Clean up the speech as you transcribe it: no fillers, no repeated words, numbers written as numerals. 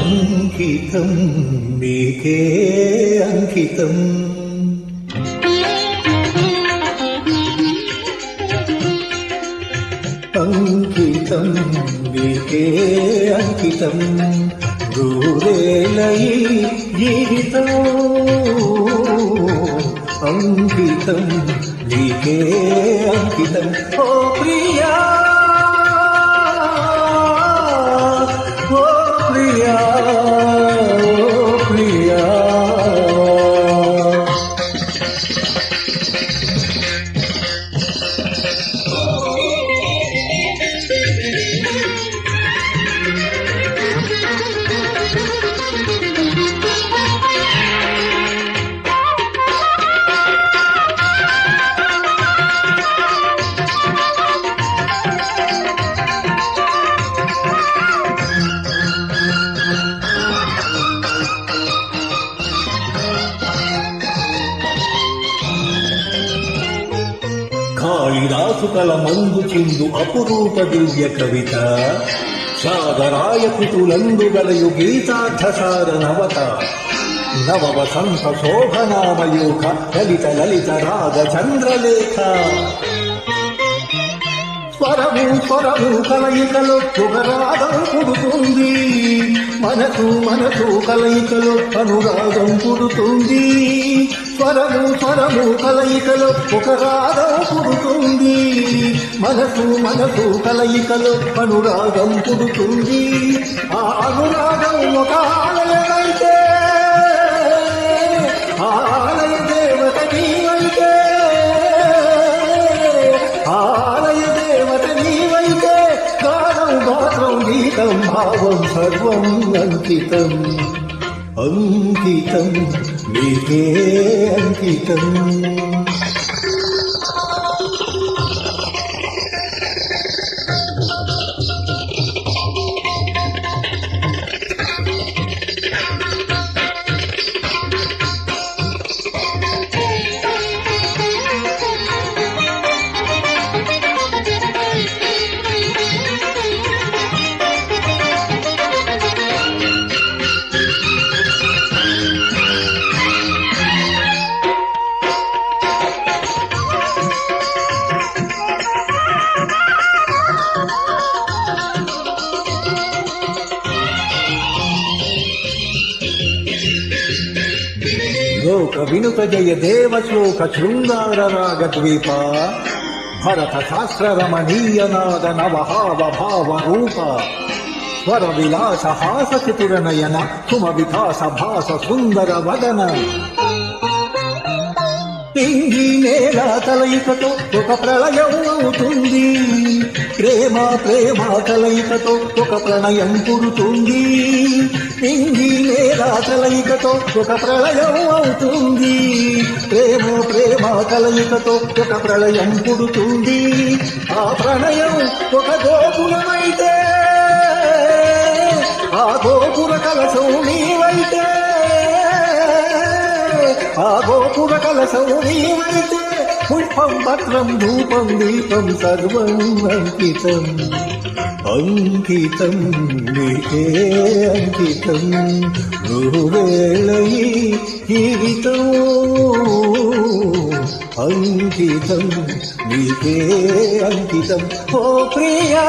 అంకితం నీకే అంకితం అంకితం నీకే అంకితం నూరేళ్ళయి జీవితం అంకితం నీకే అంకితం ఓ ప్రియా ఓ ప్రియా ఓ ప్రియా కాళిదాసు కల మందు చిందు అపురూప దివ్య కవిత సాగరాయ కృతులందు గలయు గీతార్థసార నవత నవ వసంత శోభనామయూఖ లలిత లలిత రాగ చంద్రలేఖ స్వరము స్వరము కలయికలో సుగరాగం పుడుతుంది మనసు మనసు కలయికలో అనురాగం పుడుతుంది స్వరము స్వరము కలయికలో ఒక రాగం పుడుతుంది మనసు మనసు కలయికలో అనురాగం పుడుతుంది ఆ అనురాగం ఒక ఆలయమైతే ఆలయ దేవత నీవైతే ఆలయ దేవత నీవైతే గానం గాత్రం గీతం భావం సర్వం అంకితం అంకితం నీకే అంకితం లోక వినుత జయ దేవ శ్లోక శృంగార రాగ ద్వీప భరత శాస్త్ర రమణీయ నాద నవహావ భావ రూప స్వర విలాస హాస చతుర నయన సుమ వికాస భాస సుందర వదన ఇంగి నేల కలయికతో ఒక ప్రళయం అవుతుంది ప్రేమ ప్రేమ కలయికతో ఒక ప్రణయం పుడుతుంది ఇంగి నేల కలయికతో ఒక ప్రళయం అవుతుంది ప్రేమ ప్రేమ కలయికతో ఒక ప్రళయం పుడుతుంది ఆ ప్రణయం ఒక గోకులమైతే ఆ గోపుర కలశం నీవైతే ఆ గోపుర కలశం నీవైతే పుష్పం పత్రం ధూపం దీపం సర్వం అంకితం అంకితం నీకే అంకితం నూరేళ్ళయి జీవితం అంకితం నీకే అంకితం ఓ ప్రియా